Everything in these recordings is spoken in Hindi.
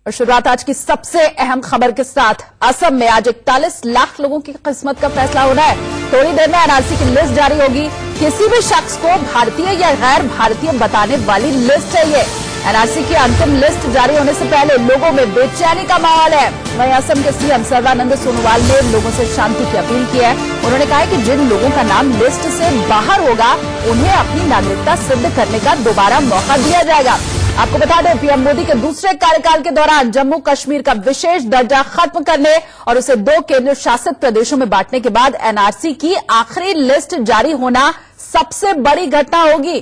और शुरुआत आज की सबसे अहम खबर के साथ। असम में आज 41 लाख लोगों की किस्मत का फैसला होना है। थोड़ी देर में एनआरसी की लिस्ट जारी होगी। किसी भी शख्स को भारतीय या गैर भारतीय बताने वाली लिस्ट है ये। एनआरसी की अंतिम लिस्ट जारी होने से पहले लोगों में बेचैनी का माहौल है। वहीं असम के सीएम सर्बानंद सोनोवाल ने लोगों से शांति की अपील की है। उन्होंने कहा है कि जिन लोगों का नाम लिस्ट से बाहर होगा उन्हें अपनी नागरिकता सिद्ध करने का दोबारा मौका दिया जाएगा। आपको बता दें, पीएम मोदी के दूसरे कार्यकाल के दौरान जम्मू कश्मीर का विशेष दर्जा खत्म करने और उसे 2 केंद्र शासित प्रदेशों में बांटने के बाद एनआरसी की आखिरी लिस्ट जारी होना सबसे बड़ी घटना होगी।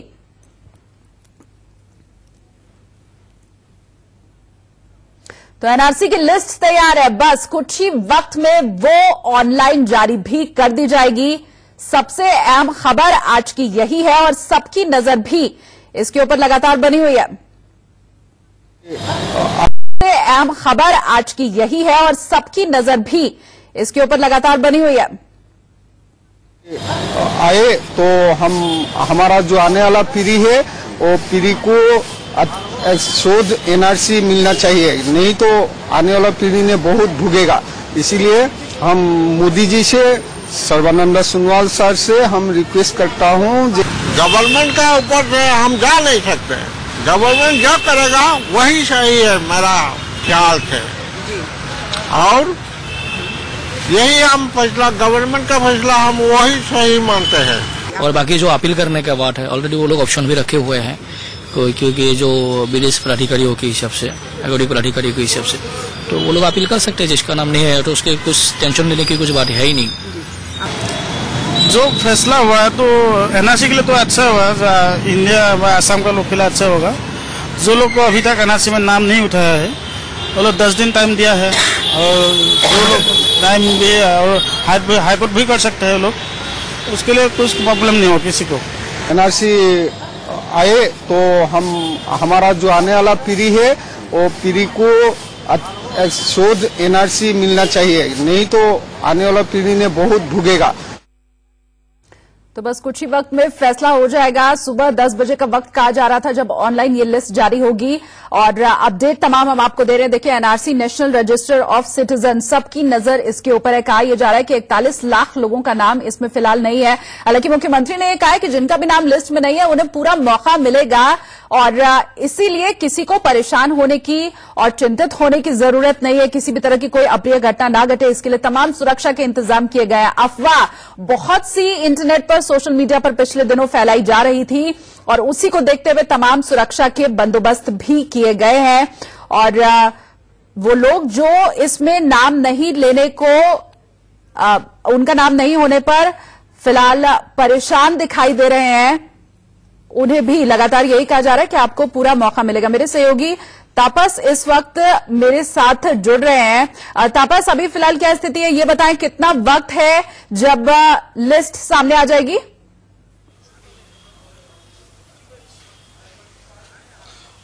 तो एनआरसी की लिस्ट तैयार है, बस कुछ ही वक्त में वो ऑनलाइन जारी भी कर दी जाएगी। सबसे अहम खबर आज की यही है और सबकी नजर भी इसके ऊपर लगातार बनी हुई है। सबसे अहम खबर आज की यही है और सबकी नजर भी इसके ऊपर लगातार बनी हुई है। आए तो हमारा जो आने वाला पीढ़ी है वो पीढ़ी को शोध एनआरसी मिलना चाहिए, नहीं तो आने वाला पीढ़ी ने बहुत भुगेगा। इसीलिए हम मोदी जी से, सर्बानंद सोनोवाल सर से हम रिक्वेस्ट करता हूँ। गवर्नमेंट के ऊपर हम जा नहीं सकते, गवर्नमेंट जो करेगा वही सही है, मेरा ख्याल से। और यही हम फैसला, गवर्नमेंट का फैसला हम वही सही मानते हैं। और बाकी जो अपील करने का बात है, ऑलरेडी वो लोग ऑप्शन भी रखे हुए हैं, क्योंकि जो विदेश प्राधिकारियों के हिसाब से, अगड़ी प्राधिकारी के हिसाब से, तो वो लोग अपील कर सकते हैं। जिसका नाम नहीं है तो उसके कुछ टेंशन लेने की कुछ बात है ही नहीं। जो फैसला हुआ है तो एनआरसी के लिए तो अच्छा हुआ, इंडिया व असम का लोग के लिए अच्छा होगा। जो लोग को अभी तक एनआरसी में नाम नहीं उठाया है वो लोग 10 दिन टाइम दिया है, और जो लोग टाइम भी और हाईकोर्ट भी कर सकते हैं लोग, उसके लिए कुछ प्रॉब्लम नहीं हो किसी को। एनआरसी आए तो हमारा जो आने वाला पीढ़ी है वो पीढ़ी को शोध एनआरसी मिलना चाहिए, नहीं तो आने वाला पीढ़ी ने बहुत भुगेगा। तो बस कुछ ही वक्त में फैसला हो जाएगा। सुबह 10 बजे का वक्त कहा जा रहा था जब ऑनलाइन ये लिस्ट जारी होगी, और अपडेट तमाम हम आपको दे रहे हैं। देखिए, NRC national register of citizen, सबकी नजर इसके ऊपर है। कहा यह जा रहा है कि 41 लाख लोगों का नाम इसमें फिलहाल नहीं है। हालांकि मुख्यमंत्री ने यह कहा है कि जिनका भी नाम लिस्ट में नहीं है उन्हें पूरा मौका मिलेगा, और इसीलिए किसी को परेशान होने की और चिंतित होने की जरूरत नहीं है। किसी भी तरह की कोई अप्रिय घटना ना घटे, इसके लिए तमाम सुरक्षा के इंतजाम किए गए हैं। अफवाह बहुत सी इंटरनेट पर, सोशल मीडिया पर पिछले दिनों फैलाई जा रही थी, और उसी को देखते हुए तमाम सुरक्षा के बंदोबस्त भी किए गए हैं। और वो लोग जो इसमें नाम नहीं लेने को, उनका नाम नहीं होने पर फिलहाल परेशान दिखाई दे रहे हैं, उन्हें भी लगातार यही कहा जा रहा है कि आपको पूरा मौका मिलेगा। मेरे सहयोगी तापस इस वक्त मेरे साथ जुड़ रहे हैं। तापस, अभी फिलहाल क्या स्थिति है, ये बताएं, कितना वक्त है जब लिस्ट सामने आ जाएगी?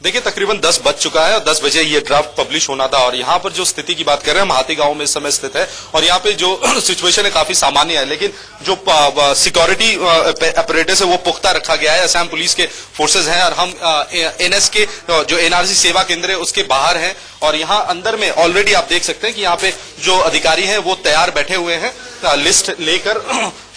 देखिए, तकरीबन 10 बज चुका है और 10 बजे ये ड्राफ्ट पब्लिश होना था। और यहाँ पर जो स्थिति की बात कर रहे हैं, हम हाथी गांव में इस समय स्थित है, और यहाँ पे जो सिचुएशन है काफी सामान्य है, लेकिन जो सिक्योरिटी अपरेटस है वो पुख्ता रखा गया है। असम पुलिस के फोर्सेज हैं, और हम एनएस के जो एनआरसी सेवा केंद्र है उसके बाहर हैं, और यहाँ अंदर में ऑलरेडी आप देख सकते हैं कि यहाँ पे जो अधिकारी हैं वो तैयार बैठे हुए हैं लिस्ट लेकर,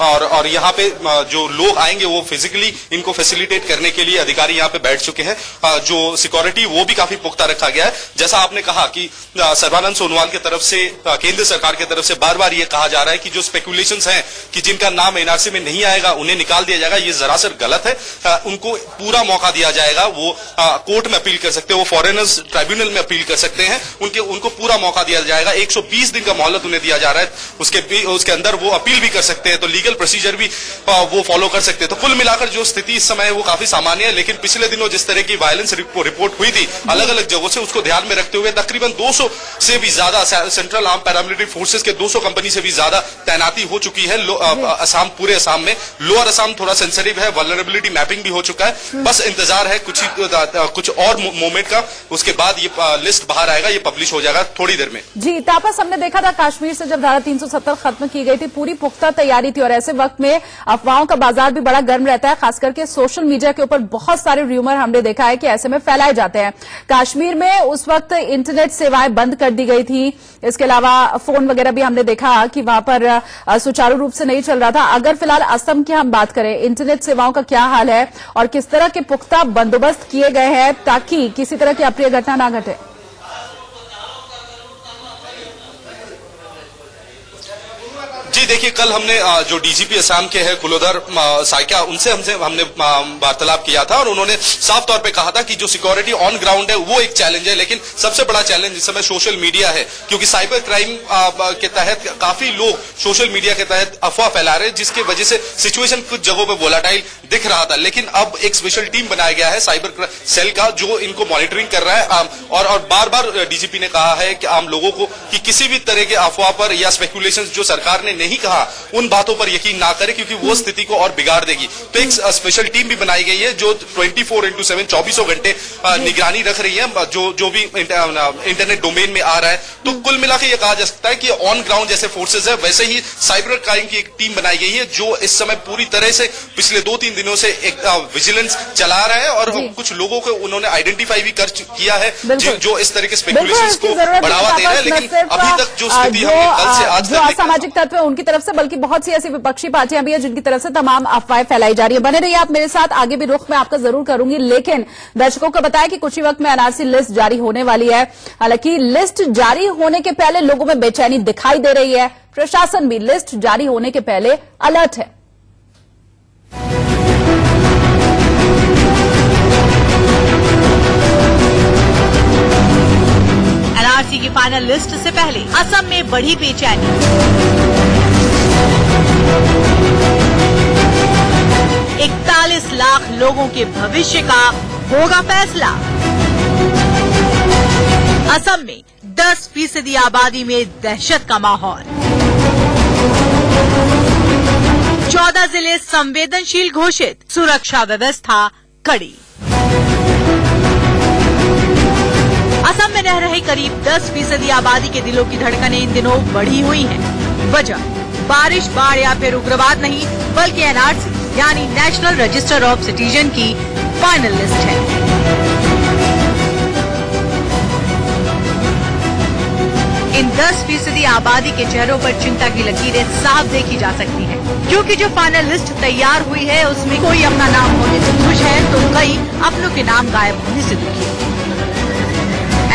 और यहाँ पे जो लोग आएंगे वो फिजिकली इनको फैसिलिटेट करने के लिए अधिकारी यहाँ पे बैठ चुके हैं। जो सिक्योरिटी वो भी काफी पुख्ता रखा गया है। जैसा आपने कहा कि सर्बानंद सोनोवाल की तरफ से, केंद्र सरकार की तरफ से बार बार ये कहा जा रहा है कि जो स्पेकुलेशंस हैं कि जिनका नाम एनआरसी में नहीं आएगा उन्हें निकाल दिया जाएगा, ये जरासर गलत है। उनको पूरा मौका दिया जाएगा। वो कोर्ट में अपील कर सकते हैं, वो फॉरेनर्स ट्राइब्यूनल में अपील कर सकते हैं, उनको पूरा मौका दिया जाएगा। 120 दिन का मोहलत उन्हें दिया जा रहा है, उसके अंदर वो अपील भी कर सकते हैं, तो लीगल प्रोसीजर भी वो फॉलो कर सकते हैं। तो कुल मिलाकर जो स्थिति इस समय है वो काफी सामान्य है। लेकिन पिछले दिनों जिस तरह की वायलेंस रिपोर्ट हुई थी अलग अलग जगहों से, उसको ध्यान में रखते हुए तकरीबन 200 से भी ज्यादा सेंट्रल आर्म पैरामिलिट्री फोर्सेस के 200 कंपनी से भी ज्यादा तैनाती हो चुकी है असम, पूरे असम में। लोअर असम थोड़ा सेंसिटिव है, वल्नरेबिलिटी मैपिंग भी हो चुका है। बस इंतजार है कुछ और मोमेंट का, उसके बाद ये लिस्ट बाहर आएगा, ये पब्लिश हो जाएगा थोड़ी देर में। जी तापस, हमने देखा था कश्मीर से जब धारा 370 खत्म की गई थी, पूरी पुख्ता तैयारी थी और ऐसे वक्त में अफवाहों का बाजार भी बड़ा गर्म रहता है। खास करके सोशल मीडिया के ऊपर बहुत सारे र्यूमर हमने देखा है कि ऐसे में फैलाए जाते हैं। कश्मीर में उस वक्त इंटरनेट सेवाएं बंद कर दी गई थी, इसके अलावा फोन वगैरह भी हमने देखा कि वहां पर सुचारू रूप से नहीं चल रहा था। अगर फिलहाल असम की हम बात करें, इंटरनेट सेवाओं का क्या हाल है और किस तरह के पुख्ता बंदोबस्त किए गए हैं ताकि किसी तरह की अप्रिय घटना ना घटे? जी देखिए, कल हमने जो डीजीपी असम के हैं कुलोधर साइकिया, उनसे हमने वार्तालाप किया था और उन्होंने साफ तौर पे कहा था कि जो सिक्योरिटी ऑन ग्राउंड है वो एक चैलेंज है, लेकिन सबसे बड़ा चैलेंज इस समय सोशल मीडिया है, क्योंकि साइबर क्राइम के तहत काफी लोग सोशल मीडिया के तहत अफवाह फैला रहे हैं, जिसकी वजह से सिचुएशन कुछ जगहों पे वोलाटाइल दिख रहा था। लेकिन अब एक स्पेशल टीम बनाया गया है साइबर सेल का, जो इनको मॉनिटरिंग कर रहा है और बार बार डीजीपी ने कहा है कि आम लोगों को कि किसी भी तरह के अफवाह पर या स्पेकुलेशन जो सरकार ने नहीं कहा उन बातों पर यकीन ना करें, क्योंकि वो स्थिति को और बिगाड़ देगी। तो एक स्पेशल टीम भी बनाई गई है जो 24/7 24 घंटे निगरानी रख रही है जो भी इंटरनेट डोमेन में आ रहा है। तो कुल मिलाकर यह कहा जा सकता है कि ऑन ग्राउंड जैसे फोर्सेज है वैसे ही साइबर क्राइम की एक टीम बनाई गई है, जो इस समय पूरी तरह से पिछले 2-3 दिनों से एक विजिलेंस चला रहा है और कुछ लोगों को उन्होंने आइडेंटिफाई भी कर किया है जो इस तरह के स्पेकुलेशंस को बढ़ावा दे रहे हैं। लेकिन अभी तक जो स्थिति हमने कल से आज जो असामाजिक तत्व है उनकी तरफ से, बल्कि बहुत सी ऐसी विपक्षी पार्टियां भी है जिनकी तरफ से तमाम अफवाहें फैलाई जा रही है। बने रहिए आप मेरे साथ, आगे भी रुख में आपका जरूर करूंगी, लेकिन दर्शकों को बताया कि कुछ ही वक्त में एनआरसी लिस्ट जारी होने वाली है। हालांकि लिस्ट जारी होने के पहले लोगों में बेचैनी दिखाई दे रही है, प्रशासन भी लिस्ट जारी होने के पहले अलर्ट है। एनआरसी की फाइनल लिस्ट से पहले असम में बढ़ी बेचैनी। 41 लाख लोगों के भविष्य का होगा फैसला। असम में 10% आबादी में दहशत का माहौल। 14 जिले संवेदनशील घोषित, सुरक्षा व्यवस्था कड़ी। असम में रह रहे करीब 10% आबादी के दिलों की धड़कनें इन दिनों बढ़ी हुई हैं। वजह बारिश, बाढ़ या फिर उग्रवाद नहीं, बल्कि एनआरसी यानी नेशनल रजिस्टर ऑफ सिटीजन की फाइनल लिस्ट है। इन 10% आबादी के चेहरों पर चिंता की लकीरें साफ देखी जा सकती हैं, क्योंकि जो फाइनल लिस्ट तैयार हुई है उसमें कोई अपना नाम होने से खुश है तो कई अपनों के नाम गायब होने से दुखी है।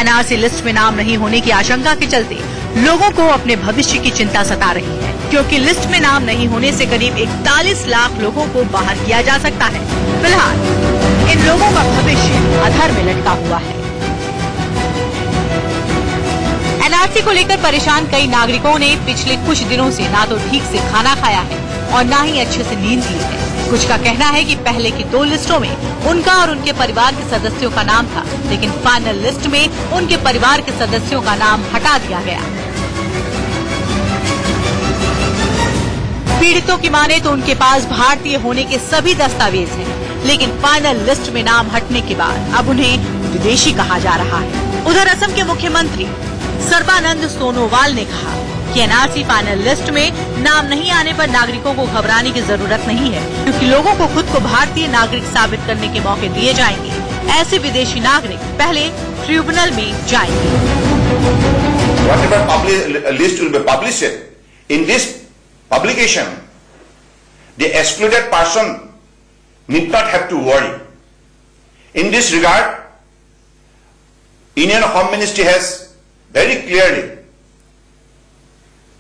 एनआरसी लिस्ट में नाम नहीं होने की आशंका के चलते लोगों को अपने भविष्य की चिंता सता रही है, क्योंकि लिस्ट में नाम नहीं होने से करीब 41 लाख लोगों को बाहर किया जा सकता है। फिलहाल इन लोगों का भविष्य अधर में लटका हुआ है। एनआरसी को लेकर परेशान कई नागरिकों ने पिछले कुछ दिनों से ना तो ठीक से खाना खाया है और ना ही अच्छे से नींद ली है। कुछ का कहना है कि पहले की 2 लिस्टों में उनका और उनके परिवार के सदस्यों का नाम था, लेकिन फाइनल लिस्ट में उनके परिवार के सदस्यों का नाम हटा दिया गया। पीड़ितों की माने तो उनके पास भारतीय होने के सभी दस्तावेज हैं, लेकिन फाइनल लिस्ट में नाम हटने के बाद अब उन्हें विदेशी कहा जा रहा है। उधर असम के मुख्यमंत्री सर्बानंद सोनोवाल ने कहा कि एनआरसी फाइनल लिस्ट में नाम नहीं आने पर नागरिकों को घबराने की जरूरत नहीं है, क्योंकि लोगों को खुद को भारतीय नागरिक साबित करने के मौके दिए जाएंगे। ऐसे विदेशी नागरिक पहले ट्रिब्यूनल में जाएंगे। Whatever list will be published, in this publication, the excluded person need not have to worry. In this regard, Indian Home Ministry has very clearly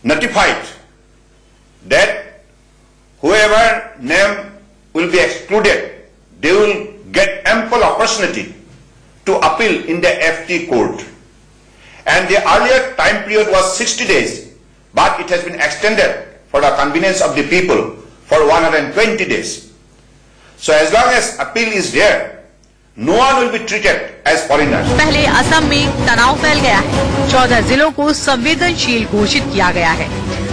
notified that whoever name will be excluded, they will get ample opportunity to appeal in the FT court. And the earlier time period was 60 days, but it has been extended for the convenience of the people for 120 days. So as long as appeal is there, no one will be treated as foreigners. पहले असम में तनाव फैल गया है। 14 जिलों को संवेदनशील घोषित किया गया है।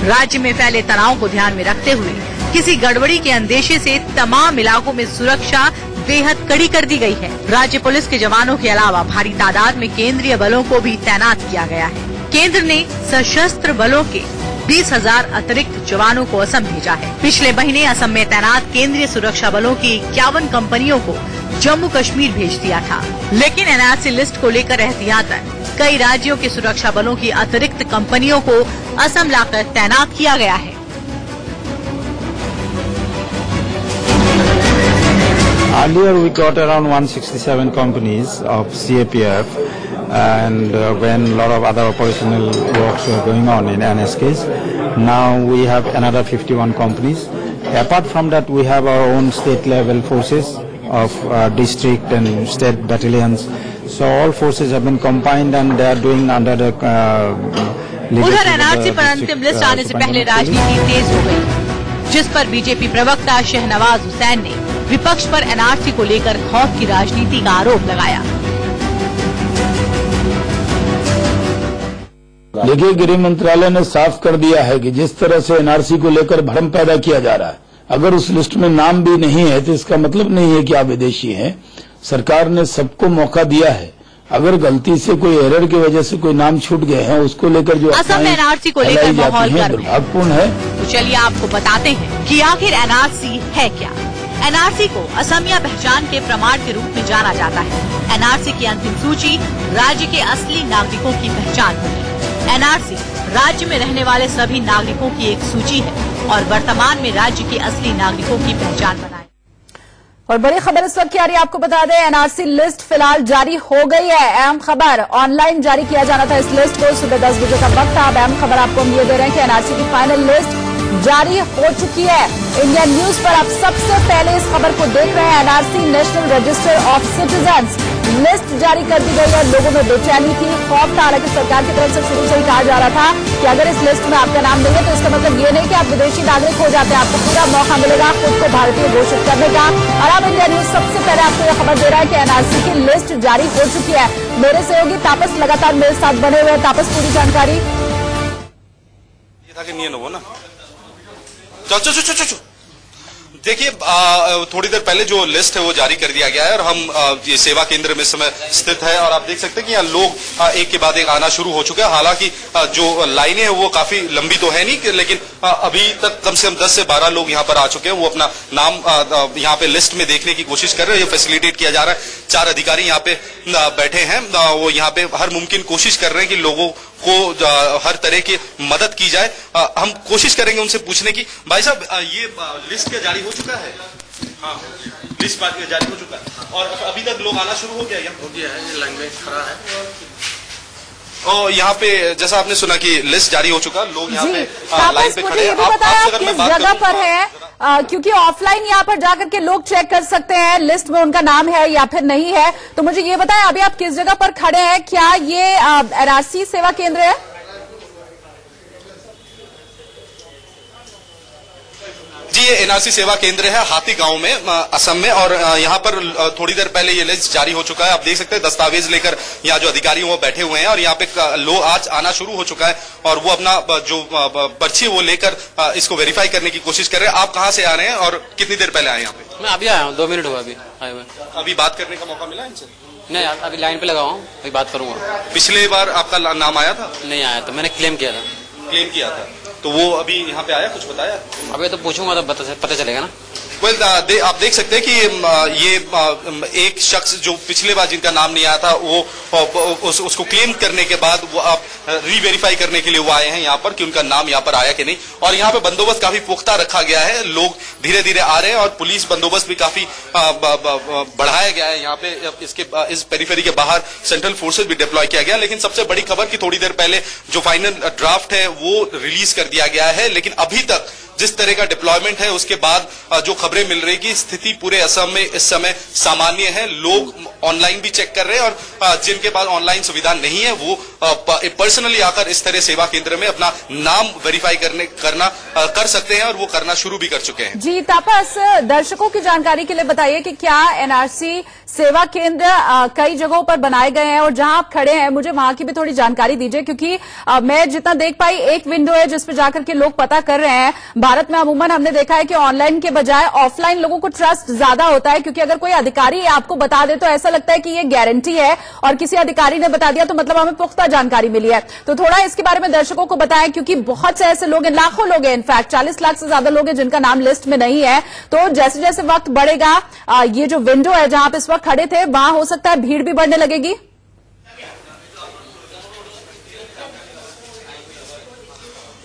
राज्य में फैले तनाव को ध्यान में रखते हुए किसी गड़बड़ी के अंदेशे से तमाम इलाकों में सुरक्षा बेहद कड़ी कर दी गई है। राज्य पुलिस के जवानों के अलावा भारी तादाद में केंद्रीय बलों को भी तैनात किया गया है। केंद्र ने सशस्त्र बलों के 20,000 अतिरिक्त जवानों को असम भेजा है। पिछले महीने असम में तैनात केंद्रीय सुरक्षा बलों की 51 कंपनियों को जम्मू कश्मीर भेज दिया था, लेकिन एनआरसी लिस्ट को लेकर एहतियातन कई राज्यों के सुरक्षा बलों की अतिरिक्त कंपनियों को असम लाकर तैनात किया गया है। Earlier we got around 167 companies of CAPF, and when a lot of other operational works were going on in NSKs, now we have another 51 companies. Apart from that, we have our own state level forces of district and state battalions. So all forces have been combined and they are doing under the उधर एनआरसी पर अंतिम लिस्ट आने से पहले राजनीति तेज हो गई, जिस पर बीजेपी प्रवक्ता शहनवाज हुसैन ने विपक्ष पर एनआरसी को लेकर खौफ की राजनीति का आरोप लगाया। देखिए, गृह मंत्रालय ने साफ कर दिया है कि जिस तरह से एनआरसी को लेकर भ्रम पैदा किया जा रहा है, अगर उस लिस्ट में नाम भी नहीं है तो इसका मतलब नहीं है कि आप विदेशी हैं। सरकार ने सबको मौका दिया है। अगर गलती से कोई एरर की वजह से कोई नाम छूट गए हैं, उसको लेकर जो असम में एनआरसी को लेकर माहौल गर्म है। दुर्भाग्यपूर्ण है। तो चलिए आपको बताते हैं कि आखिर एनआरसी है क्या। एनआरसी को असमिया पहचान के प्रमाण के रूप में जाना जाता है। एनआरसी की अंतिम सूची राज्य के असली नागरिकों की पहचान होगी। एनआरसी राज्य में रहने वाले सभी नागरिकों की एक सूची है और वर्तमान में राज्य के असली नागरिकों की पहचान बनाए। और बड़ी खबर इस वक्त की आ रही है, आपको बता दें एनआरसी लिस्ट फिलहाल जारी हो गई है। अहम खबर, ऑनलाइन जारी किया जाना था इस लिस्ट को, सुबह 10 बजे का वक्त था। अब अहम खबर आपको हम ये दे रहे हैं कि एनआरसी की फाइनल लिस्ट जारी हो चुकी है। इंडिया न्यूज पर आप सबसे पहले इस खबर को देख रहे हैं। NRC national register of citizens list जारी कर दी गई है। लोगों में बेचैनी थी, खौफ था। हालांकि सरकार की तरफ से शुरू से ही कहा जा रहा था कि अगर इस लिस्ट में आपका नाम नहीं है तो इसका मतलब ये नहीं कि आप विदेशी नागरिक हो जाते हैं, आपको पूरा मौका मिलेगा खुद को भारतीय घोषित करने का। और अब इंडिया न्यूज सबसे पहले आपको यह खबर दे रहा है कि एनआरसी की लिस्ट जारी हो चुकी है। मेरे सहयोगी तापस लगातार मेरे साथ बने हुए हैं। तापस, पूरी जानकारी। ये था कि नहीं हो ना, देखिए थोड़ी देर पहले जो लिस्ट है वो जारी कर दिया गया है और हम ये सेवा केंद्र में इस समय स्थित है और आप देख सकते हैं कि यहाँ लोग एक के बाद एक आना शुरू हो चुके हैं। हालांकि जो लाइनें हैं वो काफी लंबी तो है नहीं, लेकिन अभी तक कम से कम 10 से 12 लोग यहाँ पर आ चुके हैं। वो अपना नाम यहाँ पे लिस्ट में देखने की कोशिश कर रहे हैं। ये फैसिलिटेट किया जा रहा है। 4 अधिकारी यहाँ पे बैठे हैं। वो यहाँ पे हर मुमकिन कोशिश कर रहे हैं कि लोगों को हर तरह की मदद की जाए। हम कोशिश करेंगे उनसे पूछने की। भाई साहब, ये लिस्ट क्या जारी हो चुका है? हाँ, लिस्ट जारी हो चुका है और अभी तक लोग आना शुरू हो गया? हो गया है, ये लाइन में खड़ा है। और यहाँ पे जैसा आपने सुना कि लिस्ट जारी हो चुका, लोग यहाँ पे लाइन पे खड़े हैं। आप किस जगह पर है? क्योंकि ऑफलाइन यहाँ पर जाकर के लोग चेक कर सकते हैं लिस्ट में उनका नाम है या फिर नहीं है। तो मुझे ये बताएं, अभी आप किस जगह पर खड़े हैं? क्या ये एनआरसी सेवा केंद्र है? जी, ये एनआरसी सेवा केंद्र है हाथी गांव में, असम में। और यहाँ पर थोड़ी देर पहले ये लिस्ट जारी हो चुका है। आप देख सकते हैं दस्तावेज लेकर यहाँ जो अधिकारी वो बैठे हुए हैं और यहाँ पे लोग आज आना शुरू हो चुका है और वो अपना जो पर्ची वो लेकर इसको वेरीफाई करने की कोशिश कर रहे हैं। आप कहाँ से आ रहे हैं और कितनी देर पहले आए यहाँ पे? मैं अभी आया हूँ, 2 मिनट हुआ अभी आए हुए। अभी बात करने का मौका मिला इनसे? नहीं, अभी लाइन पे लगा हूँ, अभी बात करूंगा। पिछले बार आपका नाम आया था? नहीं आया था, मैंने क्लेम किया था। क्लेम किया था तो वो अभी यहाँ पे आया, कुछ बताया? अभी तो पूछूंगा तो पता चलेगा ना। आप देख सकते हैं कि ये एक शख्स जो पिछले बार जिनका नाम नहीं आया था वो उसको क्लेम करने के बाद वो आप रीवेरीफाई करने के लिए वो आए हैं यहाँ पर कि उनका नाम यहाँ पर आया कि नहीं। और यहाँ पे बंदोबस्त काफी पुख्ता रखा गया है। लोग धीरे धीरे आ रहे हैं और पुलिस बंदोबस्त भी काफी बढ़ाया गया है। यहाँ पे इस पेरिफेरी के बाहर सेंट्रल फोर्सेज भी डिप्लॉय किया गया। लेकिन सबसे बड़ी खबर की थोड़ी देर पहले जो फाइनल ड्राफ्ट है वो रिलीज कर दिया गया है। लेकिन अभी तक जिस तरह का डिप्लॉयमेंट है उसके बाद जो खबरें मिल रही कि स्थिति पूरे असम में इस समय सामान्य है। लोग ऑनलाइन भी चेक कर रहे हैं और जिनके पास ऑनलाइन सुविधा नहीं है वो पर्सनली आकर इस तरह सेवा केंद्र में अपना नाम वेरीफाई कर सकते हैं और वो करना शुरू भी कर चुके हैं। जी तापस, दर्शकों की जानकारी के लिए बताइए कि क्या एनआरसी सेवा केंद्र कई जगहों पर बनाए गए हैं और जहां आप खड़े हैं मुझे वहां की भी थोड़ी जानकारी दीजिए, क्योंकि मैं जितना देख पाई एक विंडो है जिसपे जाकर के लोग पता कर रहे हैं। भारत में अमूमन हमने देखा है कि ऑनलाइन के बजाय ऑफलाइन लोगों को ट्रस्ट ज्यादा होता है, क्योंकि अगर कोई अधिकारी आपको बता दे तो ऐसा लगता है कि ये गारंटी है, और किसी अधिकारी ने बता दिया तो मतलब हमें पुख्ता जानकारी मिली है। तो थोड़ा इसके बारे में दर्शकों को बताएं, क्योंकि बहुत से ऐसे लोग हैं, लाखों लोग हैं, इनफैक्ट 40 लाख से ज्यादा लोग हैं जिनका नाम लिस्ट में नहीं है। तो जैसे जैसे वक्त बढ़ेगा, ये जो विंडो है जहां पे इस वक्त खड़े थे, वहां हो सकता है भीड़ भी बढ़ने लगेगी।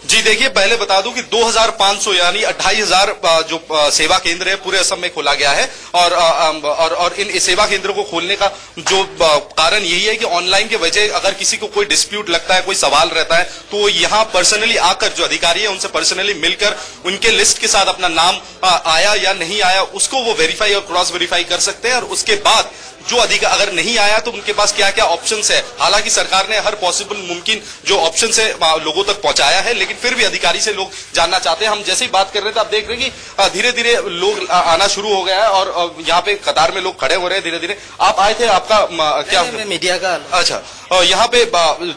जी देखिए, पहले बता दूं कि 2500 यानी 2500 जो सेवा केंद्र है पूरे असम में खोला गया है, और इन सेवा केंद्रों को खोलने का जो कारण यही है कि ऑनलाइन के वजह अगर किसी को कोई डिस्प्यूट लगता है, कोई सवाल रहता है, तो वो यहाँ पर्सनली आकर जो अधिकारी है उनसे पर्सनली मिलकर उनके लिस्ट के साथ अपना नाम आया या नहीं आया उसको वो वेरीफाई और क्रॉस वेरीफाई कर सकते हैं, और उसके बाद जो अगर नहीं आया तो उनके पास क्या क्या ऑप्शंस है। हालांकि सरकार ने हर पॉसिबल मुमकिन जो ऑप्शंस है लोगों तक पहुंचाया है, लेकिन फिर भी अधिकारी से लोग जानना चाहते हैं। हम जैसे ही बात कर रहे थे, आप देख रहे हैं कि धीरे धीरे लोग आना शुरू हो गया है, और यहाँ पे कतार में लोग खड़े हो रहे हैं धीरे धीरे। आप आए थे, आपका क्या मीडिया का? अच्छा, यहाँ पे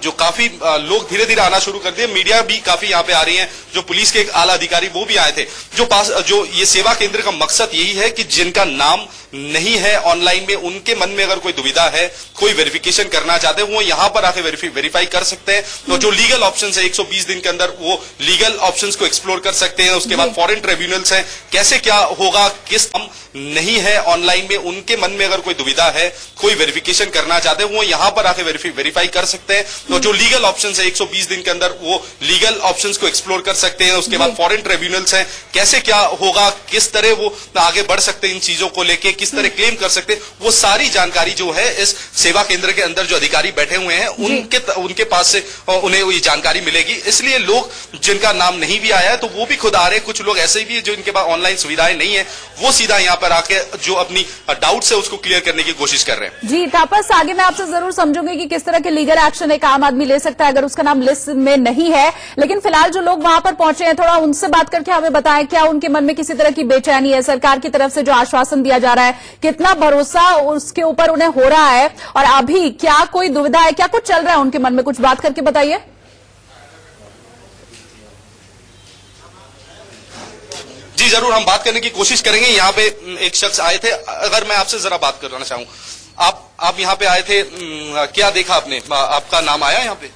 जो काफी लोग धीरे धीरे आना शुरू कर दिए, मीडिया भी काफी यहाँ पे आ रही है, जो पुलिस के एक आला अधिकारी वो भी आए थे। जो ये सेवा केंद्र का मकसद यही है कि जिनका नाम नहीं है ऑनलाइन में, उनके मन में अगर कोई दुविधा है, कोई वेरिफिकेशन करना चाहते हैं, वो यहाँ पर आके वेरीफाई कर सकते हैं। तो जो लीगल ऑप्शंस है 120 दिन के अंदर वो लीगल ऑप्शंस को एक्सप्लोर कर सकते हैं। उसके बाद फॉरेन ट्रिब्यूनल्स हैं, कैसे क्या होगा, किस नहीं है ऑनलाइन में, उनके मन में अगर कोई दुविधा है, कोई वेरिफिकेशन करना चाहते हैं, वो यहाँ पर आके वेरीफाई कर सकते हैं। तो जो लीगल ऑप्शंस है 120 दिन के अंदर वो लीगल ऑप्शंस को एक्सप्लोर कर सकते हैं। उसके बाद फॉरेन ट्रिब्यूनल्स हैं, कैसे क्या होगा, किस तरह वो आगे बढ़ सकते हैं, इन चीजों को लेके किस तरह क्लेम कर सकते हैं, वो सारी जानकारी जो है इस सेवा केंद्र के अंदर जो अधिकारी बैठे हुए हैं उनके पास से उन्हें ये जानकारी मिलेगी। इसलिए लोग जिनका नाम नहीं भी आया है तो वो भी खुद आ रहे हैं। कुछ लोग ऐसे भी जो इनके पास ऑनलाइन सुविधाएं नहीं है, वो सीधा यहाँ पर आके जो अपनी डाउट्स है उसको क्लियर करने की कोशिश कर रहे हैं। जी तापस, आगे मैं आपसे जरूर समझूंगी कि किस तरह के लीगल एक्शन एक आम आदमी ले सकता है अगर उसका नाम लिस्ट में नहीं है, लेकिन फिलहाल जो लोग वहां पर पहुंचे हैं, थोड़ा उनसे बात करके हमें बताएं, क्या उनके मन में किसी तरह की बेचैनी है? सरकार की तरफ से जो आश्वासन दिया जा रहा है, कितना भरोसा उसके ऊपर उन्हें हो रहा है, और अभी क्या कोई दुविधा है, क्या कुछ चल रहा है उनके मन में, कुछ बात करके बताइए। जी जरूर, हम बात करने की कोशिश करेंगे। यहाँ पे एक शख्स आए थे, अगर मैं आपसे जरा बात करना चाहूँ, आप यहाँ पे आए थे, क्या देखा आपने, आपका नाम आया यहाँ पे?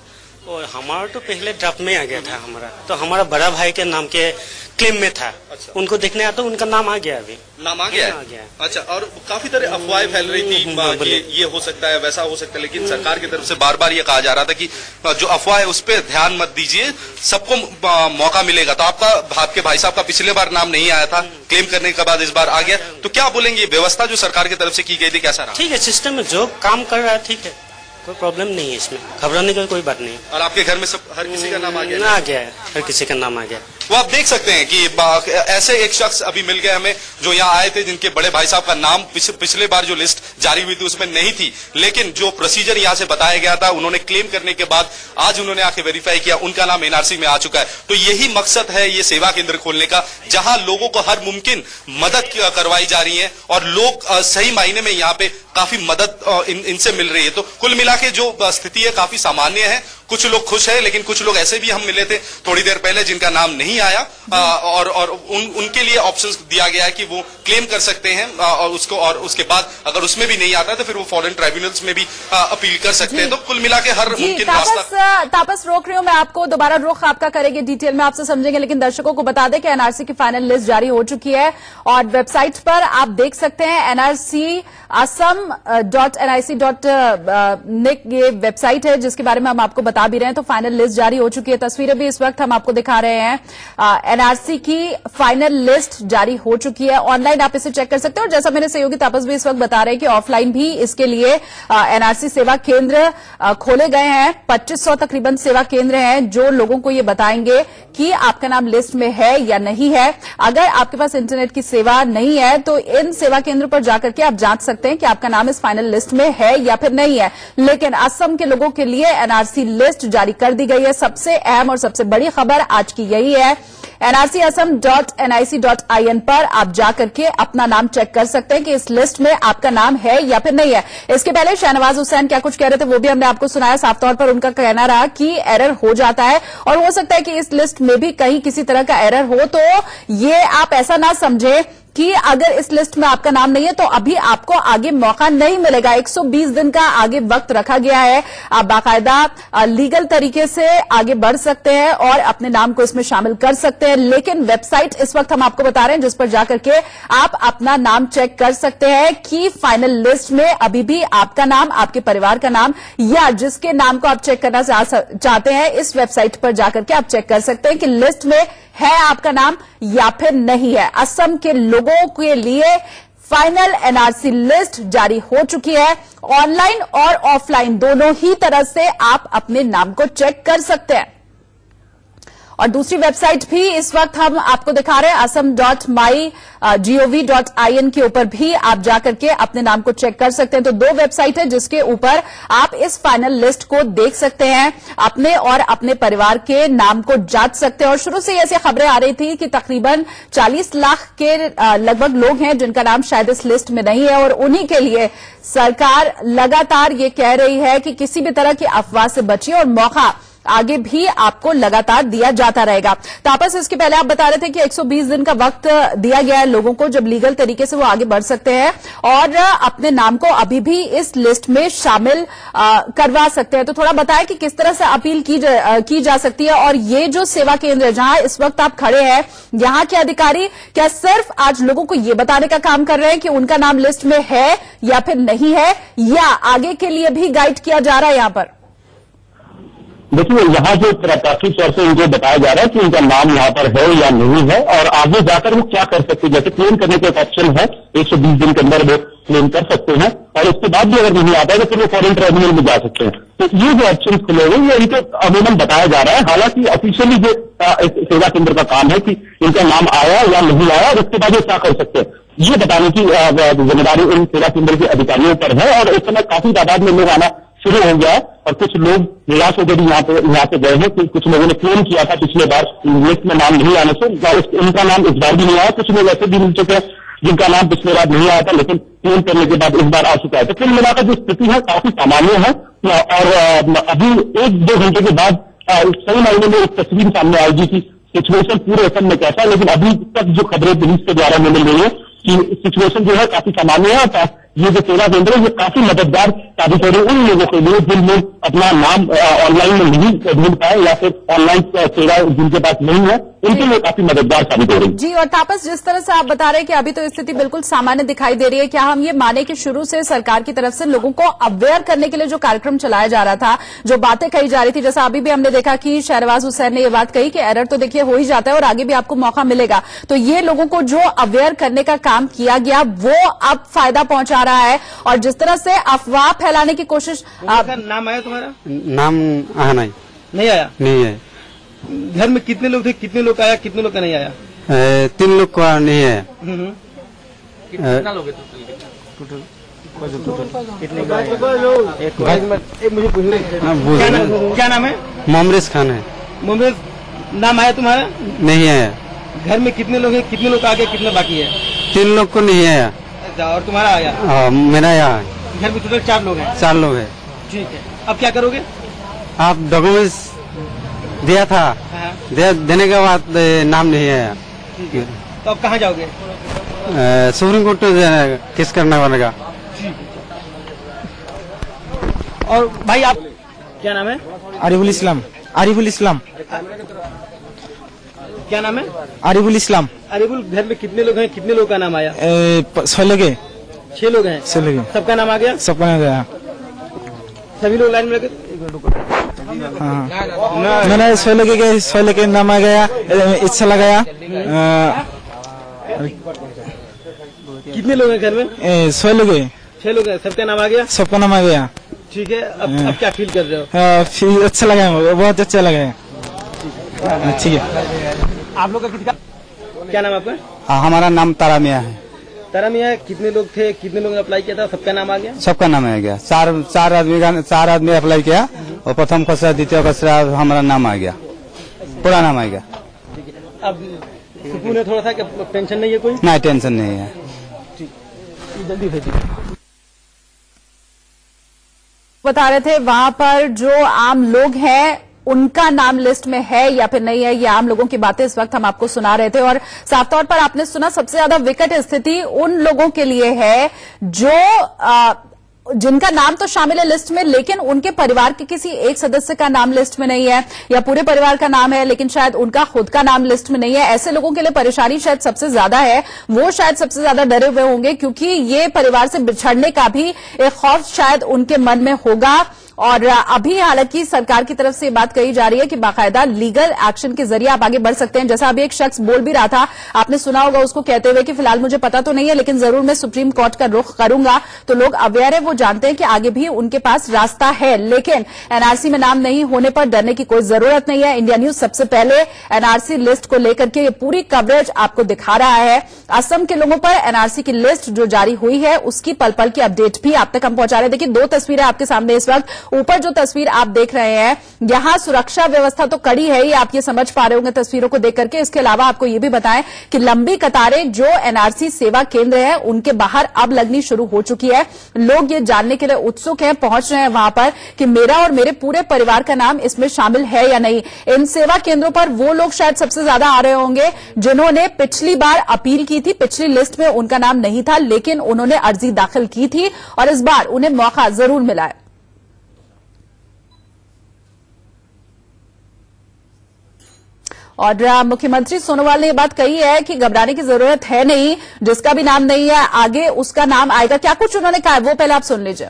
और हमारा तो पहले ड्राफ्ट में आ गया था हमारा, तो हमारा बड़ा भाई के नाम के क्लेम में था। अच्छा। उनको देखने आता, उनका नाम आ गया, अभी नाम आ गया है। अच्छा, और काफी तरह अफवाहें फैल रही थी, ये हो सकता है, वैसा हो सकता है, लेकिन सरकार की तरफ से बार बार ये कहा जा रहा था कि जो अफवाह है उस पर ध्यान मत दीजिए, सबको मौका मिलेगा। तो आपके भाई साहब का पिछले बार नाम नहीं आया था, क्लेम करने के बाद इस बार आ गया, तो क्या बोलेंगे, व्यवस्था जो सरकार की तरफ से की गई थी कैसा रहा? ठीक है, सिस्टम में जो काम कर रहा है ठीक है, कोई प्रॉब्लम नहीं है, इसमें घबराने की कोई बात नहीं है। और आपके घर में सब हर किसी का नाम आ गया? आ गया है, हर किसी का नाम आ गया। वो आप देख सकते हैं कि ऐसे एक शख्स अभी मिल गए हमें जो यहाँ आए थे, जिनके बड़े भाई साहब का नाम पिछले बार जो लिस्ट जारी हुई थी उसमें नहीं थी, लेकिन जो प्रोसीजर यहाँ से बताया गया था, उन्होंने क्लेम करने के बाद आज उन्होंने आके वेरीफाई किया, उनका नाम एनआरसी में आ चुका है। तो यही मकसद है ये सेवा केंद्र खोलने का, जहां लोगों को हर मुमकिन मदद करवाई जा रही है, और लोग सही मायने में यहाँ पे काफी मदद इनसे मिल रही है। तो कुल मिला के जो स्थिति है काफी सामान्य है। कुछ लोग खुश है, लेकिन कुछ लोग ऐसे भी हम मिले थे थोड़ी देर पहले जिनका नाम नहीं आया, और उनके लिए ऑप्शंस दिया गया है कि वो क्लेम कर सकते हैं, और उसके बाद अगर उसमें भी नहीं आता तो फिर वो फॉरेन ट्राइब्यूनल्स में भी अपील कर सकते हैं। तो कुल मिला के हर मुमकिन रास्ता। तापस, रोक रही हूँ मैं आपको, दोबारा रुख आपका करेंगे, डिटेल में आपसे समझेंगे, लेकिन दर्शकों को बता दें कि एनआरसी की फाइनल लिस्ट जारी हो चुकी है, और वेबसाइट पर आप देख सकते हैं NRC asam.nic.nic ये वेबसाइट है जिसके बारे में हम आपको बता भी रहे हैं। तो फाइनल लिस्ट जारी हो चुकी है, तस्वीरें भी इस वक्त हम आपको दिखा रहे हैं। एनआरसी की फाइनल लिस्ट जारी हो चुकी है, ऑनलाइन आप इसे चेक कर सकते हैं, और जैसा मेरे सहयोगी तापस भी इस वक्त बता रहे हैं कि ऑफलाइन भी इसके लिए एनआरसी सेवा केंद्र खोले गए हैं। 2500 तकरीबन सेवा केंद्र हैं जो लोगों को ये बताएंगे कि आपका नाम लिस्ट में है या नहीं है। अगर आपके पास इंटरनेट की सेवा नहीं है तो इन सेवा केंद्र पर जाकर के आप जांच सकते हैं कि आपका नाम इस फाइनल लिस्ट में है या फिर नहीं है। लेकिन असम के लोगों के लिए एनआरसी लिस्ट जारी कर दी गई है। सबसे अहम और सबसे बड़ी खबर आज की यही है है। nrcasam.nic.in पर आप जाकर के अपना नाम चेक कर सकते हैं कि इस लिस्ट में आपका नाम है या फिर नहीं है। इसके पहले शहनवाज हुसैन क्या कुछ कह रहे थे वो भी हमने आपको सुनाया। साफ तौर पर उनका कहना रहा कि एरर हो जाता है और हो सकता है कि इस लिस्ट में भी कहीं किसी तरह का एरर हो, तो ये आप ऐसा ना समझे कि अगर इस लिस्ट में आपका नाम नहीं है तो अभी आपको आगे मौका नहीं मिलेगा। 120 दिन का आगे वक्त रखा गया है। आप बाकायदा लीगल तरीके से आगे बढ़ सकते हैं और अपने नाम को इसमें शामिल कर सकते हैं, लेकिन वेबसाइट इस वक्त हम आपको बता रहे हैं जिस पर जाकर के आप अपना नाम चेक कर सकते हैं कि फाइनल लिस्ट में अभी भी आपका नाम, आपके परिवार का नाम या जिसके नाम को आप चेक करना चाहते हैं, इस वेबसाइट पर जाकर के आप चेक कर सकते हैं कि लिस्ट में है आपका नाम या फिर नहीं है। असम के लोगों के लिए फाइनल एनआरसी लिस्ट जारी हो चुकी है। ऑनलाइन और ऑफलाइन दोनों ही तरह से आप अपने नाम को चेक कर सकते हैं। और दूसरी वेबसाइट भी इस वक्त हम आपको दिखा रहे हैं, asam.mygov.in के ऊपर भी आप जाकर के अपने नाम को चेक कर सकते हैं। तो दो वेबसाइट है जिसके ऊपर आप इस फाइनल लिस्ट को देख सकते हैं, अपने और अपने परिवार के नाम को जांच सकते हैं। और शुरू से ऐसी खबरें आ रही थी कि तकरीबन 40 लाख के लगभग लोग हैं जिनका नाम शायद इस लिस्ट में नहीं है और उन्हीं के लिए सरकार लगातार ये कह रही है कि किसी भी तरह की अफवाह से बचिए और मौका आगे भी आपको लगातार दिया जाता रहेगा। तापस, इसके पहले आप बता रहे थे कि 120 दिन का वक्त दिया गया है लोगों को जब लीगल तरीके से वो आगे बढ़ सकते हैं और अपने नाम को अभी भी इस लिस्ट में शामिल करवा सकते हैं। तो थोड़ा बताएं कि किस तरह से अपील की जा सकती है और ये जो सेवा केंद्र है जहां इस वक्त आप खड़े हैं, यहां के अधिकारी क्या सिर्फ आज लोगों को ये बताने का काम कर रहे हैं कि उनका नाम लिस्ट में है या फिर नहीं है, या आगे के लिए भी गाइड किया जा रहा है यहां पर? देखिए, यहाँ जो प्राथमिक तौर से इनको बताया जा रहा है कि उनका नाम यहाँ पर है या नहीं है और आगे जाकर वो क्या कर सकते हैं। जैसे क्लेम करने का एक ऑप्शन है, 120 दिन के अंदर वो क्लेम कर सकते हैं और उसके बाद भी अगर नहीं आता है तो फिर वो फॉरेन ट्राइब्यूनल में जा सकते हैं। तो ये जो ऑप्शन खुले हुए ये इनको अमूमन बताया जा रहा है। हालांकि ऑफिशियली जो सेवा केंद्र का काम है कि इनका नाम आया या नहीं आया और उसके बाद वो क्या कर सकते हैं, ये बताने की जिम्मेदारी उन सेवा केंद्र के अधिकारियों पर है। और इस समय काफी तादाद में लोग आना शुरू हो गया है और कुछ लोग निराश होकर भी यहाँ पे गए हैं कि कुछ लोगों ने क्लेम किया था पिछले बार लिस्ट में नाम नहीं आने से, उनका नाम इस बार भी नहीं आया। कुछ लोग ऐसे भी मिल चुके हैं जिनका नाम पिछले बार नहीं आया था लेकिन क्लेम करने के बाद इस बार आ चुका है। तो कुल मिलाकर जो स्थिति है काफी सामान्य है और अभी 1-2 घंटे के बाद सही मायने में एक तस्वीर सामने आएगी कि सिचुएशन पूरे असम में कैसा है। लेकिन अभी तक जो खबरें पुलिस के द्वारा मिल रही है कि सिचुएशन जो है काफी सामान्य है और ये जो सेवा केंद्र है ये काफी मददगार साबित हो रही है उन लोगों के लिए जिन लोग अपना नाम ऑनलाइन में नहीं ढूंढ पाए या फिर ऑनलाइन सेवा जिनके पास नहीं है, उनके लिए काफी मददगार साबित हो रही है। जी, और तापस, जिस तरह से आप बता रहे हैं कि अभी तो स्थिति बिल्कुल सामान्य दिखाई दे रही है, क्या हम ये माने कि शुरू से सरकार की तरफ से लोगों को अवेयर करने के लिए जो कार्यक्रम चलाया जा रहा था, जो बातें कही जा रही थी, जैसा अभी भी हमने देखा कि शहनवाज हुसैन ने ये बात कही कि एरर तो देखिए हो ही जाता है और आगे भी आपको मौका मिलेगा, तो ये लोगों को जो अवेयर करने का काम किया गया वो अब फायदा पहुंचा रहा है और जिस तरह से अफवाह फैलाने की कोशिश। नाम आया तुम्हारा? नाम आया नहीं आया? नहीं है। घर में कितने लोग थे, कितने लोग आया, कितने लोग का नहीं आया? 3 लोग का नहीं है। कितना लोग टोटल? मुझे क्या नाम है? मोमरेज खान है। मोमरेज, नाम आया तुम्हारा? नहीं आया। घर में कितने लोग हैं, कितने लोग आगे, कितने बाकी है? 3 लोग को नहीं आया। और तुम्हारा आया? मेरा यहाँ घर में टोटल 4 लोग हैं। 4 लोग है। ठीक है, अब क्या करोगे? आप डॉक्यूमेंट्स दिया था, देने के बाद नाम नहीं आया। तो अब कहाँ जाओगे? सुप्रीम कोर्ट में केस करना पड़ेगा। और भाई आप क्या नाम है? आरिफुल इस्लाम। आरिफुल इस्लाम। क्या नाम है? आरिफुल इस्लाम। आरिफुल, घर में कितने लोग हैं, कितने लोग का नाम आया? 6 लोग हैं। 6 लोग हैं। 6 लोग हैं। सबका नाम आ गया? सबका नाम गया। सभी लोग लाइन में लगे? हाँ, मैंने 6 लोग के 6 लोग के नाम आ गया, इच्छा लगाया। कितने लोग हैं घर में? 6 लोग हैं। 6 लोग हैं, सबका नाम आ गया? सबका नाम आ गया। ठीक है, अब क्या फील कर रहे हो? फील अच्छा लगा, बहुत अच्छा लगा। ठीक है। आप लोग का क्या नाम आपका? हमारा नाम तारा मियाँ है। तारा मियाँ, कितने लोग थे, कितने लोगों ने अप्लाई किया था, सबका नाम आ गया? सबका नाम आ गया। 4 आदमी अप्लाई किया और प्रथम खसरा, द्वितीय खसरा हमारा नाम आ गया, पूरा नाम आ गया। ठीक है, अब सुकून है थोड़ा सा कि टेंशन नहीं है कोई? ना, टेंशन नहीं है। जल्दी भेजिए। बता रहे थे वहां पर जो आम लोग हैं उनका नाम लिस्ट में है या फिर नहीं है, ये आम लोगों की बातें इस वक्त हम आपको सुना रहे थे। और साफ तौर पर आपने सुना सबसे ज्यादा विकट स्थिति उन लोगों के लिए है जो जिनका नाम तो शामिल है लिस्ट में, लेकिन उनके परिवार के किसी एक सदस्य का नाम लिस्ट में नहीं है, या पूरे परिवार का नाम है लेकिन शायद उनका खुद का नाम लिस्ट में नहीं है। ऐसे लोगों के लिए परेशानी शायद सबसे ज्यादा है। वो शायद सबसे ज्यादा डरे हुए होंगे क्योंकि ये परिवार से बिछड़ने का भी एक खौफ शायद उनके मन में होगा। और अभी हालांकि सरकार की तरफ से ये बात कही जा रही है कि बाकायदा लीगल एक्शन के जरिए आप आगे बढ़ सकते हैं। जैसा अभी एक शख्स बोल भी रहा था, आपने सुना होगा उसको कहते हुए कि फिलहाल मुझे पता तो नहीं है लेकिन जरूर मैं सुप्रीम कोर्ट का रुख करूंगा। तो लोग अवेयर है, वो जानते हैं कि आगे भी उनके पास रास्ता है, लेकिन एनआरसी में नाम नहीं होने पर डरने की कोई जरूरत नहीं है। इंडिया न्यूज सबसे पहले एनआरसी लिस्ट को लेकर के ये पूरी कवरेज आपको दिखा रहा है। असम के लोगों पर एनआरसी की लिस्ट जो जारी हुई है उसकी पल पल की अपडेट भी आप तक हम पहुंचा रहे हैं। देखिए, दो तस्वीरें आपके सामने इस वक्त। ऊपर जो तस्वीर आप देख रहे हैं, यहां सुरक्षा व्यवस्था तो कड़ी है, ये आप ये समझ पा रहे होंगे तस्वीरों को देख करके। इसके अलावा आपको ये भी बताएं कि लंबी कतारें जो एनआरसी सेवा केंद्र है उनके बाहर अब लगनी शुरू हो चुकी है। लोग ये जानने के लिए उत्सुक हैं, पहुंच रहे हैं वहां पर कि मेरा और मेरे पूरे परिवार का नाम इसमें शामिल है या नहीं। इन सेवा केंद्रों पर वो लोग शायद सबसे ज्यादा आ रहे होंगे जिन्होंने पिछली बार अपील की थी, पिछली लिस्ट में उनका नाम नहीं था लेकिन उन्होंने अर्जी दाखिल की थी और इस बार उन्हें मौका जरूर मिला है। और मुख्यमंत्री सोनोवाल ने यह बात कही है कि घबराने की जरूरत है नहीं, जिसका भी नाम नहीं है आगे उसका नाम आएगा। क्या कुछ उन्होंने कहा है वो पहले आप सुन लीजिए।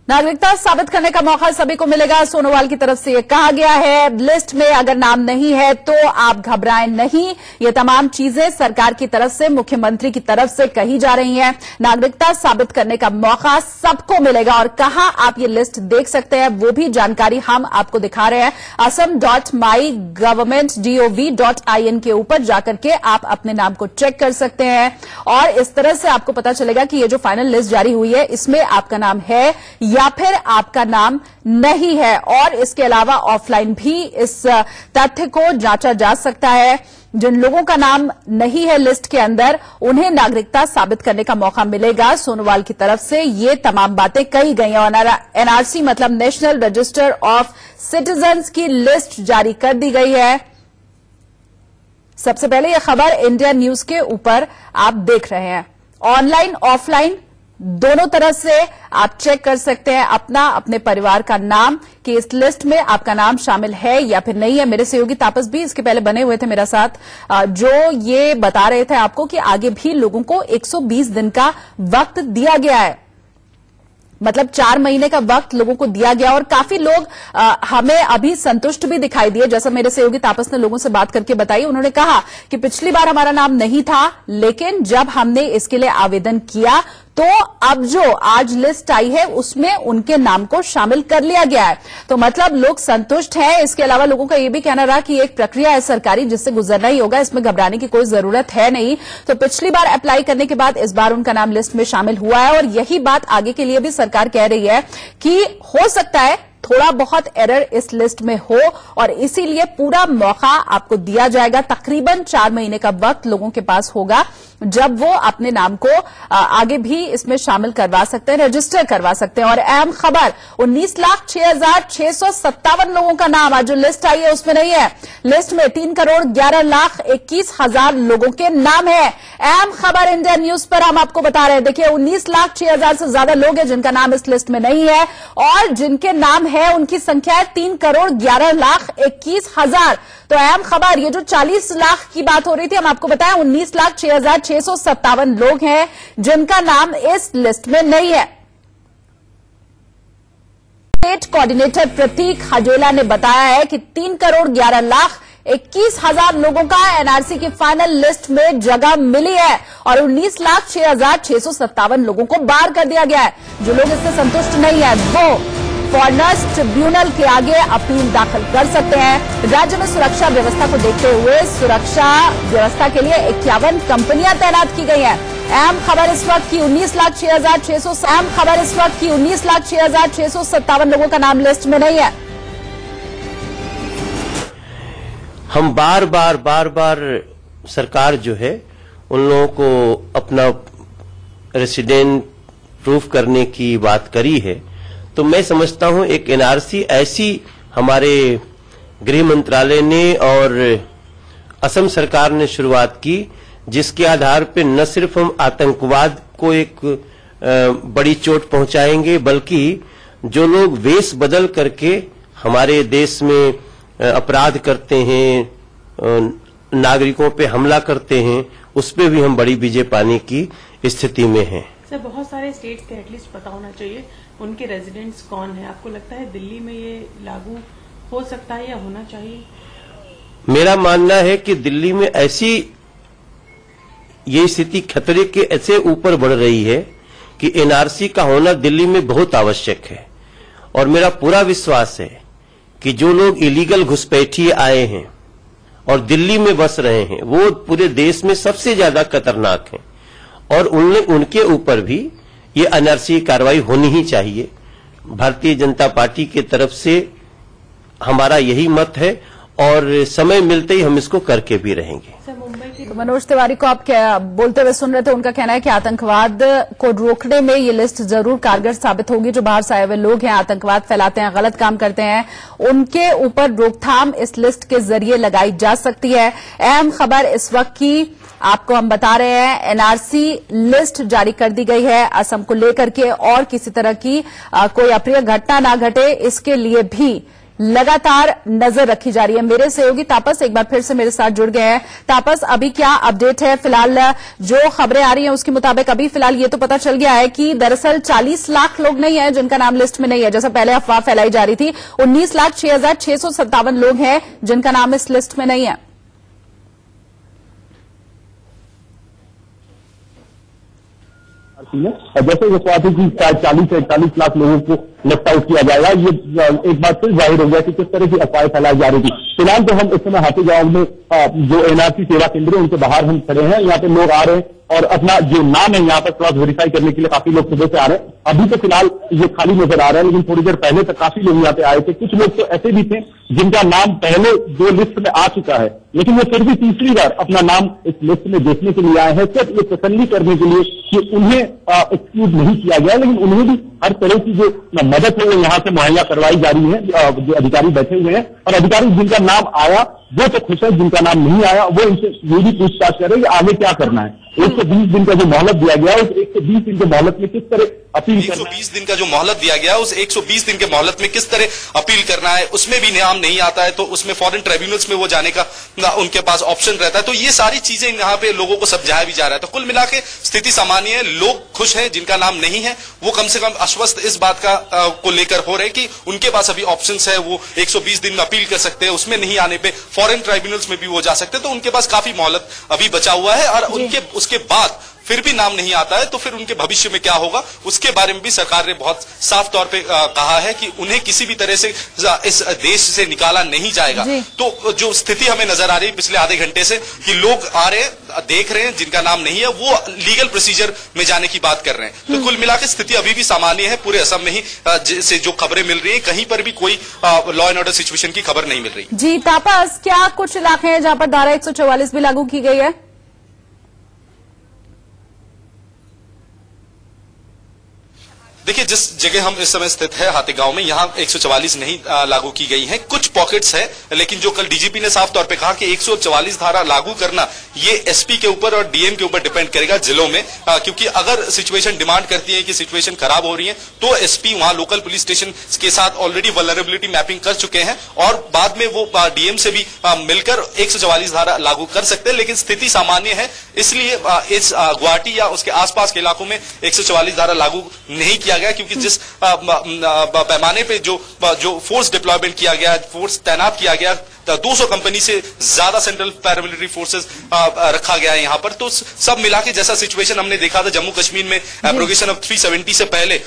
नागरिकता साबित करने का मौका सभी को मिलेगा, सोनोवाल की तरफ से यह कहा गया है। लिस्ट में अगर नाम नहीं है तो आप घबराएं नहीं। ये तमाम चीजें सरकार की तरफ से, मुख्यमंत्री की तरफ से कही जा रही हैं। नागरिकता साबित करने का मौका सबको मिलेगा और कहां आप ये लिस्ट देख सकते हैं वो भी जानकारी हम आपको दिखा रहे हैं। asam.mygov.in के ऊपर जाकर के आप अपने नाम को चेक कर सकते हैं और इस तरह से आपको पता चलेगा कि ये जो फाइनल लिस्ट जारी हुई है इसमें आपका नाम है या फिर आपका नाम नहीं है। और इसके अलावा ऑफलाइन भी इस तथ्य को जांचा जा सकता है। जिन लोगों का नाम नहीं है लिस्ट के अंदर उन्हें नागरिकता साबित करने का मौका मिलेगा। सोनोवाल की तरफ से ये तमाम बातें कही गई हैं और एनआरसी मतलब नेशनल रजिस्टर ऑफ सिटीजन्स की लिस्ट जारी कर दी गई है। सबसे पहले यह खबर इंडिया न्यूज के ऊपर आप देख रहे हैं। ऑनलाइन ऑफलाइन दोनों तरह से आप चेक कर सकते हैं अपना, अपने परिवार का नाम कि इस लिस्ट में आपका नाम शामिल है या फिर नहीं है। मेरे सहयोगी तापस भी इसके पहले बने हुए थे मेरा साथ, जो ये बता रहे थे आपको कि आगे भी लोगों को 120 दिन का वक्त दिया गया है, मतलब 4 महीने का वक्त लोगों को दिया गया। और काफी लोग हमें अभी संतुष्ट भी दिखाई दिए। जैसा मेरे सहयोगी तापस ने लोगों से बात करके बताई, उन्होंने कहा कि पिछली बार हमारा नाम नहीं था लेकिन जब हमने इसके लिए आवेदन किया तो अब जो आज लिस्ट आई है उसमें उनके नाम को शामिल कर लिया गया है। तो मतलब लोग संतुष्ट हैं। इसके अलावा लोगों का यह भी कहना रहा कि एक प्रक्रिया है सरकारी जिससे गुजरना ही होगा, इसमें घबराने की कोई जरूरत है नहीं। तो पिछली बार अप्लाई करने के बाद इस बार उनका नाम लिस्ट में शामिल हुआ है और यही बात आगे के लिए भी सरकार कह रही है कि हो सकता है थोड़ा बहुत एरर इस लिस्ट में हो और इसीलिए पूरा मौका आपको दिया जाएगा। तकरीबन 4 महीने का वक्त लोगों के पास होगा जब वो अपने नाम को आगे भी इसमें शामिल करवा सकते हैं, रजिस्टर करवा सकते हैं। और अहम खबर, 19,06,657 लोगों का नाम आज जो लिस्ट आई है उसमें नहीं है। लिस्ट में 3,11,21,000 लोगों के नाम है। अहम खबर इंडिया न्यूज पर हम आपको बता रहे हैं। देखिए, 19,06,000 से ज्यादा लोग हैं जिनका नाम इस लिस्ट में नहीं है और जिनके नाम है उनकी संख्या है 3,11,21,000। तो अहम खबर, ये जो 40 लाख की बात हो रही थी हम आपको बताएं 19,06,657 लोग हैं जिनका नाम इस लिस्ट में नहीं है। स्टेट कोऑर्डिनेटर प्रतीक हजेला ने बताया है कि 3,11,21,000 लोगों का एनआरसी की फाइनल लिस्ट में जगह मिली है और 19,06,657 लोगों को बाहर कर दिया गया है। जो लोग इससे संतुष्ट नहीं है वो फॉरेनर्स ट्रिब्यूनल के आगे अपील दाखिल कर सकते हैं। राज्य में सुरक्षा व्यवस्था को देखते हुए सुरक्षा व्यवस्था के लिए 51 कंपनियां तैनात की गई हैं। अहम खबर इस वक्त की 19,06,657 लोगों का नाम लिस्ट में नहीं है। हम बार बार सरकार जो है उन लोगों को अपना रेसिडेंट प्रूफ करने की बात करी है, तो मैं समझता हूं एक एनआरसी ऐसी हमारे गृह मंत्रालय ने और असम सरकार ने शुरुआत की, जिसके आधार पर न सिर्फ हम आतंकवाद को एक बड़ी चोट पहुंचाएंगे, बल्कि जो लोग वेश बदल करके हमारे देश में अपराध करते हैं, नागरिकों पे हमला करते हैं, उस पे भी हम बड़ी विजय पाने की स्थिति में हैं। सर, बहुत सारे स्टेट्स के एटलीस्ट पता होना चाहिए उनके रेजिडेंट्स कौन है। आपको लगता है दिल्ली में ये लागू हो सकता है या होना चाहिए? मेरा मानना है कि दिल्ली में ऐसी ये स्थिति खतरे के ऐसे ऊपर बढ़ रही है कि एनआरसी का होना दिल्ली में बहुत आवश्यक है। और मेरा पूरा विश्वास है कि जो लोग इलीगल घुसपैठिए आए हैं और दिल्ली में बस रहे हैं, वो पूरे देश में सबसे ज्यादा खतरनाक हैं, और उनके ऊपर भी ये एनआरसी कार्रवाई होनी ही चाहिए। भारतीय जनता पार्टी की तरफ से हमारा यही मत है और समय मिलते ही हम इसको करके भी रहेंगे। तो मनोज तिवारी को आप क्या बोलते हुए सुन रहे थे, उनका कहना है कि आतंकवाद को रोकने में ये लिस्ट जरूर कारगर साबित होगी। जो बाहर से आए हुए लोग हैं, आतंकवाद फैलाते हैं, गलत काम करते हैं, उनके ऊपर रोकथाम इस लिस्ट के जरिए लगाई जा सकती है। अहम खबर इस वक्त की आपको हम बता रहे हैं, एनआरसी लिस्ट जारी कर दी गई है असम को लेकर के, और किसी तरह की कोई अप्रिय घटना ना घटे इसके लिए भी लगातार नजर रखी जा रही है। मेरे सहयोगी तापस एक बार फिर से मेरे साथ जुड़ गए हैं। तापस, अभी क्या अपडेट है? फिलहाल जो खबरें आ रही हैं उसके मुताबिक अभी फिलहाल ये तो पता चल गया है कि दरअसल 40 लाख लोग नहीं है जिनका नाम लिस्ट में नहीं है, जैसा पहले अफवाह फैलाई जा रही थी। 19,06,657 लोग हैं जिनका नाम इस लिस्ट में नहीं है। जैसे ये बात है कि 40 से 41 लाख लोगों को लेफ्ट आउट किया जाएगा, ये एक बात फिर जाहिर हो गया कि किस तरह की अफवाहें फैलाई जा रही थी। फिलहाल तो हम इस समय हाथीगांव में जो एनआरसी सेवा केंद्र है उनके बाहर हम खड़े हैं। यहाँ पे लोग आ रहे हैं और अपना जो नाम है यहाँ पर क्रॉस वेरीफाई करने के लिए काफी लोग सुबह से आ रहे हैं। अभी तो फिलहाल ये खाली नजर आ रहा है, लेकिन थोड़ी देर पहले तक काफी लोग यहाँ पे आए थे। कुछ लोग तो ऐसे भी थे जिनका नाम पहले जो लिस्ट में आ चुका है, लेकिन वो फिर भी तीसरी बार अपना नाम इस लिस्ट में देखने के लिए आए हैं, सिर्फ ये तसल्ली करने के लिए कि उन्हें एक्सक्लूड नहीं किया गया। लेकिन उन्हें भी हर तरह की जो मदद है वो यहाँ से मुहैया करवाई जा रही है। जो अधिकारी बैठे हुए हैं और अधिकारी जिनका नाम आया वो तो खुश है, जिनका नाम नहीं आया वो इनसे ये भी पूछताछ कर रहे हैं कि आगे क्या करना है। 120 दिन का जो मोहलत दिया गया है, उस 120 दिन के मोहलत में किस तरह अपील 120 दिन का जो मोहलत दिया गया है, उस 120 दिन के मोहलत में किस तरह अपील करना है, उसमें भी नाम नहीं आता है, तो उसमें फॉरेन ट्राइब्यूनल्स में वो जाने का उनके पास ऑप्शन रहता है। तो ये सारी चीजें यहाँ पे लोगों को समझाया भी जा रहा है। तो कुल मिला के स्थिति सामान्य है, लोग खुश हैं, जिनका नाम नहीं है वो कम से कम आश्वस्त इस बात का को लेकर हो रहे कि उनके पास अभी ऑप्शन है, वो 120 दिन में अपील कर सकते हैं, उसमें नहीं आने पर फॉरेन ट्राइब्यूनल्स में भी वो जा सकते हैं। तो उनके पास काफी मोहलत अभी बचा हुआ है, और उसके बाद फिर भी नाम नहीं आता है तो फिर उनके भविष्य में क्या होगा उसके बारे में भी सरकार ने बहुत साफ तौर पे कहा है कि उन्हें किसी भी तरह से इस देश से निकाला नहीं जाएगा। तो जो स्थिति हमें नजर आ रही है पिछले आधे घंटे से कि लोग आ रहे हैं, देख रहे हैं, जिनका नाम नहीं है वो लीगल प्रोसीजर में जाने की बात कर रहे हैं। तो कुल मिलाकर स्थिति अभी भी सामान्य है। पूरे असम में ही से जो खबरें मिल रही है, कहीं पर भी कोई लॉ एंड ऑर्डर सिचुएशन की खबर नहीं मिल रही। जी तापस, क्या कुछ इलाके हैं जहां पर धारा 144 भी लागू की गई है? देखिए, जिस जगह हम इस समय स्थित है हाथीगांव में, यहाँ 144 नहीं लागू की गई है, कुछ पॉकेट्स है, लेकिन जो कल डीजीपी ने साफ तौर पे कहा कि 144 धारा लागू करना ये एसपी के ऊपर और डीएम के ऊपर डिपेंड करेगा जिलों में, क्योंकि अगर सिचुएशन डिमांड करती है कि सिचुएशन खराब हो रही है तो एसपी वहां लोकल पुलिस स्टेशन के साथ ऑलरेडी वल्नरेबिलिटी मैपिंग कर चुके हैं और बाद में वो डीएम से भी मिलकर 144 धारा लागू कर सकते हैं। लेकिन स्थिति सामान्य है, इसलिए इस गुवाहाटी या उसके आसपास के इलाकों में 144 धारा लागू नहीं किया गया, क्योंकि जिस पैमाने पे जो फोर्स डिप्लॉयमेंट किया गया, फोर्स तैनात किया गया, 200 कंपनी से ज्यादा सेंट्रल पैरामिलिट्री फोर्सेस रखा गया है यहाँ पर। तो सब मिला के जैसा सिचुएशन हमने देखा था जम्मू कश्मीर में एब्रोगेशन ऑफ 370 से पहले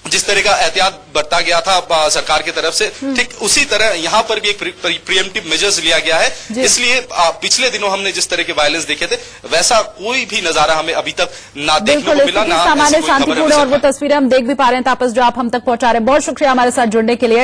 जिस तरह का एहतियात बरता गया था सरकार की तरफ से, ठीक उसी तरह यहाँ पर भी एक प्रिएम्प्टिव मेजर्स लिया गया है। इसलिए पिछले दिनों हमने जिस तरह के वायलेंस देखे थे वैसा कोई भी नजारा हमें अभी तक ना देखने को मिला, ना सामान्य शांतिपूर्ण और वो तस्वीरें हम देख भी पा रहे हैं तापस जो आप हम तक पहुंचा रहे हैं। बहुत शुक्रिया हमारे साथ जुड़ने के लिए।